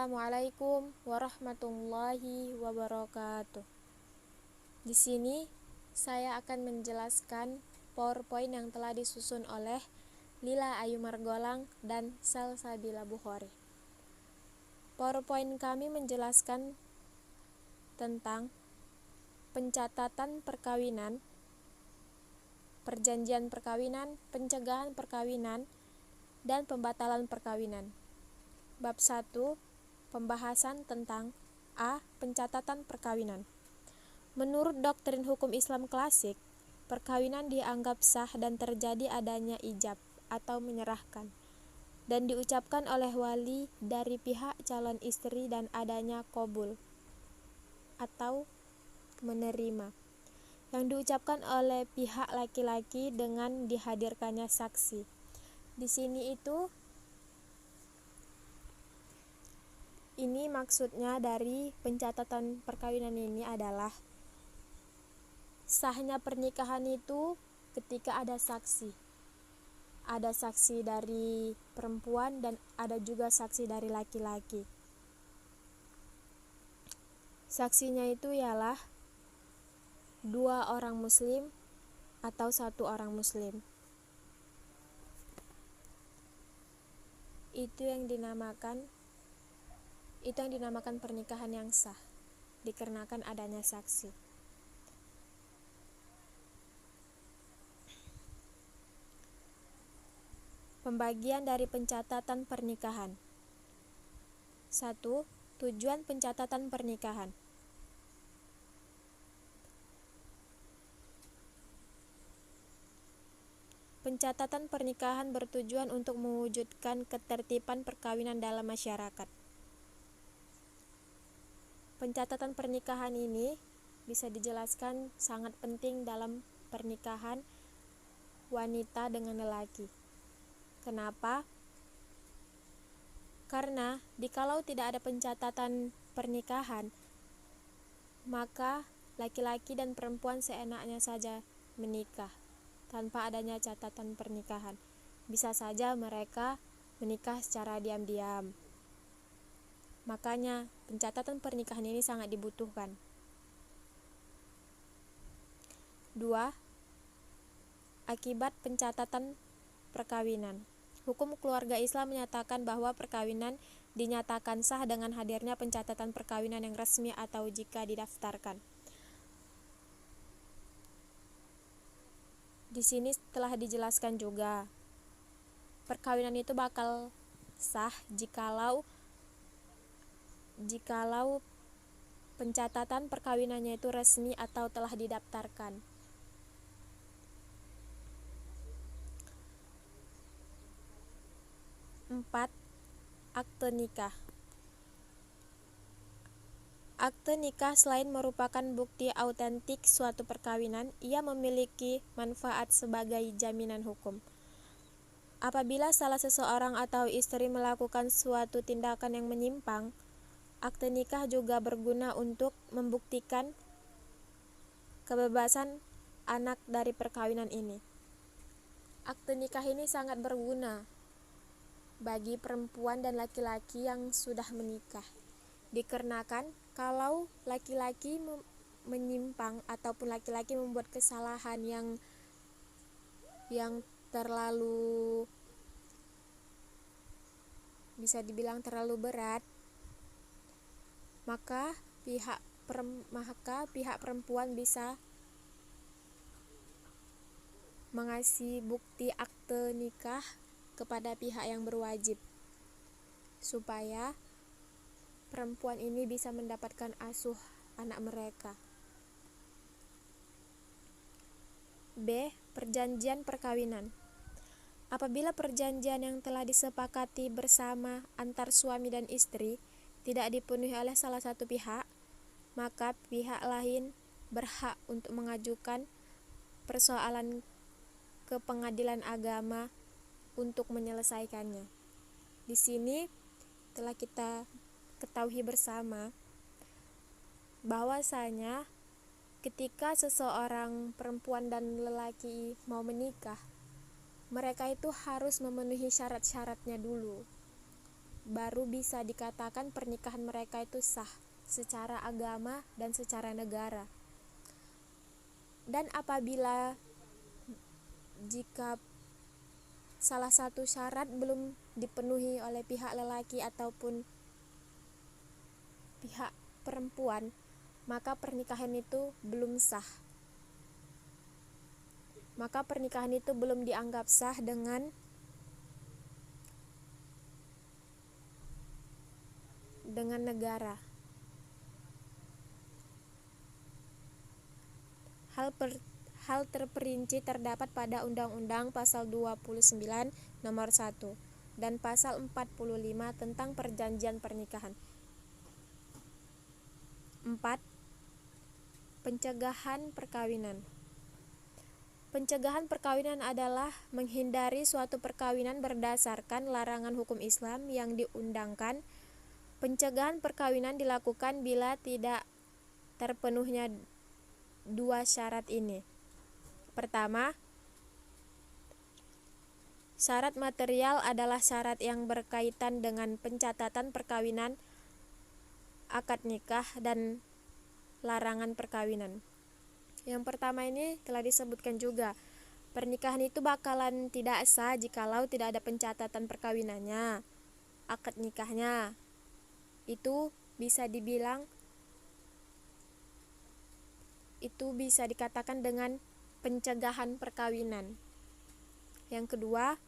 Assalamualaikum warahmatullahi wabarakatuh. Di sini saya akan menjelaskan PowerPoint yang telah disusun oleh Lila Ayu Margolang dan Salsabila Bukhari. PowerPoint kami menjelaskan tentang pencatatan perkawinan, perjanjian perkawinan, pencegahan perkawinan, dan pembatalan perkawinan. Bab 1, pembahasan tentang A. Pencatatan perkawinan. Menurut doktrin hukum Islam klasik, perkawinan dianggap sah dan terjadi adanya ijab atau menyerahkan, dan diucapkan oleh wali dari pihak calon istri dan adanya qabul atau menerima, yang diucapkan oleh pihak laki-laki dengan dihadirkannya saksi. Di sini ini maksudnya dari pencatatan perkawinan ini adalah sahnya pernikahan itu ketika ada saksi. Ada saksi dari perempuan dan ada juga saksi dari laki-laki. Saksinya itu ialah 2 orang muslim atau 1 orang muslim. Itu yang dinamakan pernikahan yang sah, dikarenakan adanya saksi. Pembagian dari pencatatan pernikahan. 1. Tujuan pencatatan pernikahan. Pencatatan pernikahan bertujuan untuk mewujudkan ketertiban perkawinan dalam masyarakat. Pencatatan pernikahan ini bisa dijelaskan sangat penting dalam pernikahan wanita dengan lelaki. Kenapa? Karena jikalau tidak ada pencatatan pernikahan, maka laki-laki dan perempuan seenaknya saja menikah tanpa adanya catatan pernikahan. Bisa saja mereka menikah secara diam-diam. Makanya pencatatan pernikahan ini sangat dibutuhkan. 2. Akibat pencatatan perkawinan. Hukum keluarga Islam menyatakan bahwa perkawinan dinyatakan sah dengan hadirnya pencatatan perkawinan yang resmi atau jika didaftarkan. Di sini telah dijelaskan juga perkawinan itu bakal sah jikalau pencatatan perkawinannya itu resmi atau telah didaftarkan. 4. Akte nikah. Akte nikah selain merupakan bukti autentik suatu perkawinan, ia memiliki manfaat sebagai jaminan hukum. Apabila salah seseorang atau istri melakukan suatu tindakan yang menyimpang, akte nikah juga berguna untuk membuktikan kebebasan anak dari perkawinan ini. Akte nikah ini sangat berguna bagi perempuan dan laki-laki yang sudah menikah, dikarenakan kalau laki-laki menyimpang ataupun laki-laki membuat kesalahan yang terlalu, bisa dibilang terlalu berat, maka pihak perempuan bisa mengasih bukti akte nikah kepada pihak yang berwajib supaya perempuan ini bisa mendapatkan asuh anak mereka. B. Perjanjian perkawinan. Apabila perjanjian yang telah disepakati bersama antar suami dan istri tidak dipenuhi oleh salah satu pihak, maka pihak lain berhak untuk mengajukan persoalan ke pengadilan agama untuk menyelesaikannya. Di sini telah kita ketahui bersama bahwasanya ketika seseorang perempuan dan lelaki mau menikah, mereka itu harus memenuhi syarat-syaratnya dulu. baru bisa dikatakan pernikahan mereka itu sah secara agama dan secara negara. Dan apabila jika salah satu syarat belum dipenuhi oleh pihak lelaki ataupun pihak perempuan, maka pernikahan itu belum sah. Maka pernikahan itu belum dianggap sah dengan negara. Hal terperinci terdapat pada Undang-Undang Pasal 29 Nomor 1 dan Pasal 45 tentang Perjanjian Pernikahan. 4. Pencegahan perkawinan. Pencegahan perkawinan adalah menghindari suatu perkawinan berdasarkan larangan hukum Islam yang diundangkan. Pencegahan perkawinan dilakukan bila tidak terpenuhnya dua syarat ini. Pertama, syarat material adalah syarat yang berkaitan dengan pencatatan perkawinan, akad nikah, dan larangan perkawinan. Yang pertama ini telah disebutkan juga, pernikahan itu bakalan tidak sah jikalau tidak ada pencatatan perkawinannya, akad nikahnya. Itu bisa dikatakan dengan pencegahan perkawinan. Yang kedua,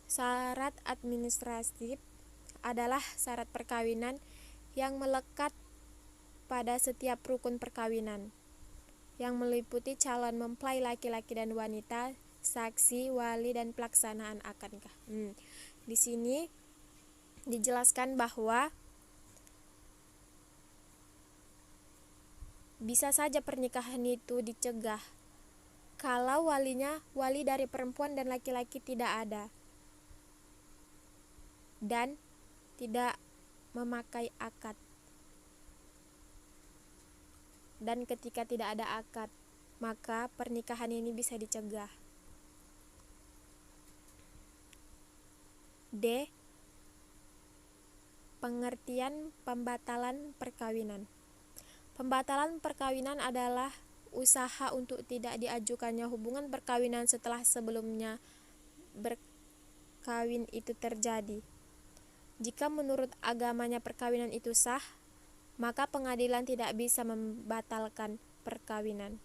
syarat administratif adalah syarat perkawinan yang melekat pada setiap rukun perkawinan, yang meliputi calon mempelai laki-laki dan wanita, saksi, wali, dan pelaksanaan akad nikah. Di sini dijelaskan bahwa bisa saja pernikahan itu dicegah kalau wali dari perempuan dan laki-laki tidak ada dan tidak memakai akad. Dan ketika tidak ada akad, maka pernikahan ini bisa dicegah. D. Pengertian pembatalan perkawinan. Pembatalan perkawinan adalah usaha untuk tidak diajukannya hubungan perkawinan setelah sebelumnya berkawin itu terjadi. Jika menurut agamanya perkawinan itu sah, maka pengadilan tidak bisa membatalkan perkawinan.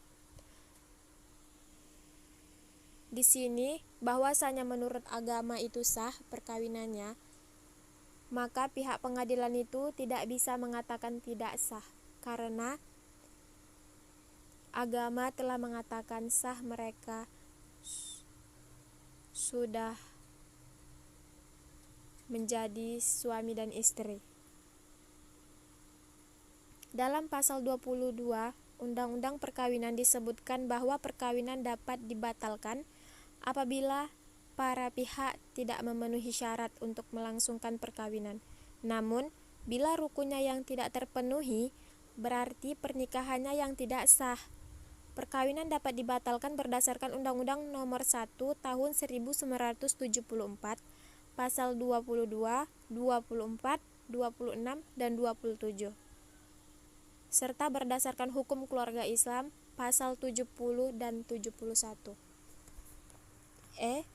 Di sini bahwasanya menurut agama itu sah perkawinannya, maka pihak pengadilan itu tidak bisa mengatakan tidak sah karena agama telah mengatakan sah mereka sudah menjadi suami dan istri. Dalam pasal 22 Undang-Undang Perkawinan disebutkan bahwa perkawinan dapat dibatalkan apabila para pihak tidak memenuhi syarat untuk melangsungkan perkawinan. Namun, bila rukunnya yang tidak terpenuhi, berarti pernikahannya yang tidak sah. Perkawinan dapat dibatalkan berdasarkan Undang-Undang Nomor 1 Tahun 1974, Pasal 22, 24, 26, dan 27. Serta berdasarkan hukum keluarga Islam pasal 70 dan 71. E.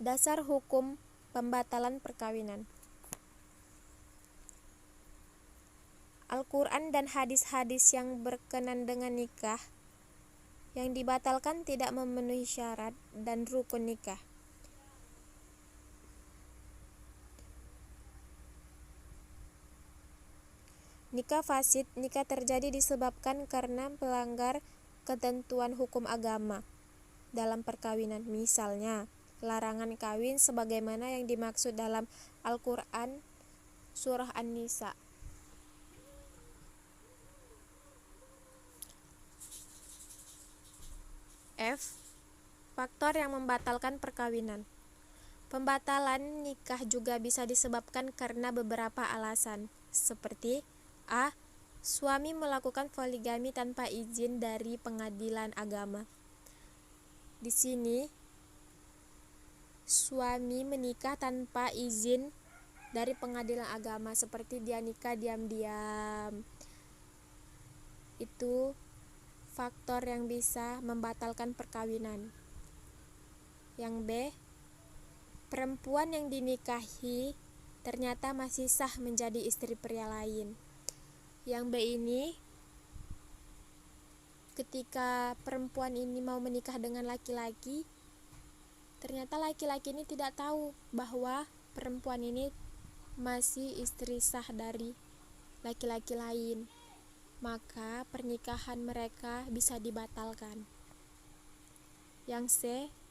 Dasar hukum pembatalan perkawinan. Al-Quran dan hadis-hadis yang berkenan dengan nikah yang dibatalkan tidak memenuhi syarat dan rukun nikah. Nikah fasid, nikah terjadi disebabkan karena melanggar ketentuan hukum agama dalam perkawinan. Misalnya, larangan kawin sebagaimana yang dimaksud dalam Al-Quran Surah An-Nisa. F. Faktor yang membatalkan perkawinan. Pembatalan nikah juga bisa disebabkan karena beberapa alasan, seperti A. Suami melakukan poligami tanpa izin dari pengadilan agama. Di sini suami menikah tanpa izin dari pengadilan agama, seperti dia nikah diam-diam. Itu faktor yang bisa membatalkan perkawinan. Yang B, perempuan yang dinikahi ternyata masih sah menjadi istri pria lain. Yang B ini, ketika perempuan ini mau menikah dengan laki-laki, ternyata laki-laki ini tidak tahu bahwa perempuan ini masih istri sah dari laki-laki lain, maka pernikahan mereka bisa dibatalkan. Yang C,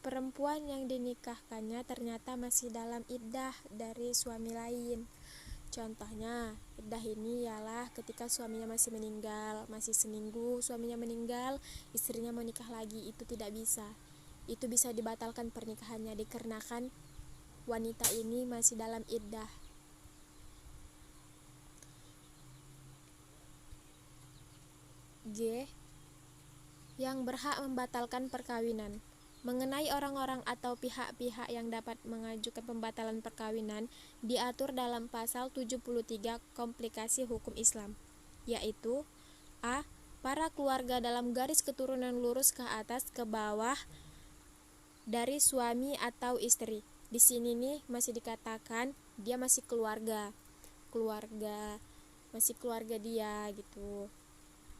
perempuan yang dinikahkannya ternyata masih dalam iddah dari suami lain. Contohnya, iddah ini ialah ketika suaminya masih meninggal, masih seminggu suaminya meninggal, istrinya mau nikah lagi, itu tidak bisa. Itu bisa dibatalkan pernikahannya dikarenakan wanita ini masih dalam iddah. G, yang berhak membatalkan perkawinan. Mengenai orang-orang atau pihak-pihak yang dapat mengajukan pembatalan perkawinan diatur dalam pasal 73 komplikasi hukum Islam, yaitu A, para keluarga dalam garis keturunan lurus ke atas ke bawah dari suami atau istri. Di sini nih masih dikatakan dia masih keluarga masih keluarga dia gitu.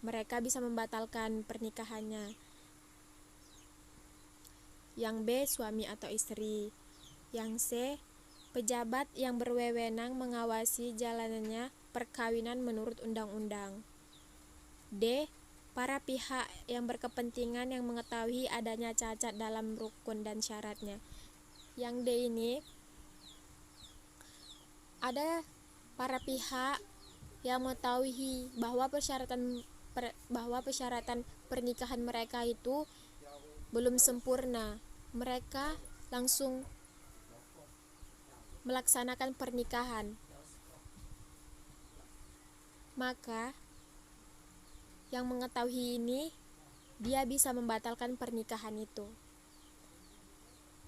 Mereka bisa membatalkan pernikahannya. Yang B, suami atau istri. Yang C, pejabat yang berwenang mengawasi jalanannya perkawinan menurut undang-undang. D, para pihak yang berkepentingan yang mengetahui adanya cacat dalam rukun dan syaratnya. Yang D ini, ada para pihak yang mengetahui bahwa persyaratan pernikahan mereka itu belum sempurna. Mereka langsung melaksanakan pernikahan. Maka yang mengetahui ini, dia bisa membatalkan pernikahan itu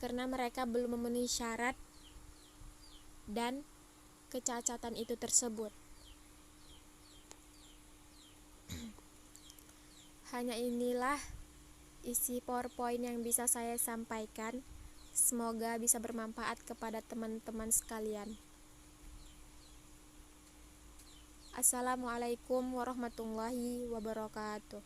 karena mereka belum memenuhi syarat dan kecacatan itu tersebut. Hanya inilah isi PowerPoint yang bisa saya sampaikan. Semoga bisa bermanfaat kepada teman-teman sekalian. Assalamualaikum warahmatullahi wabarakatuh.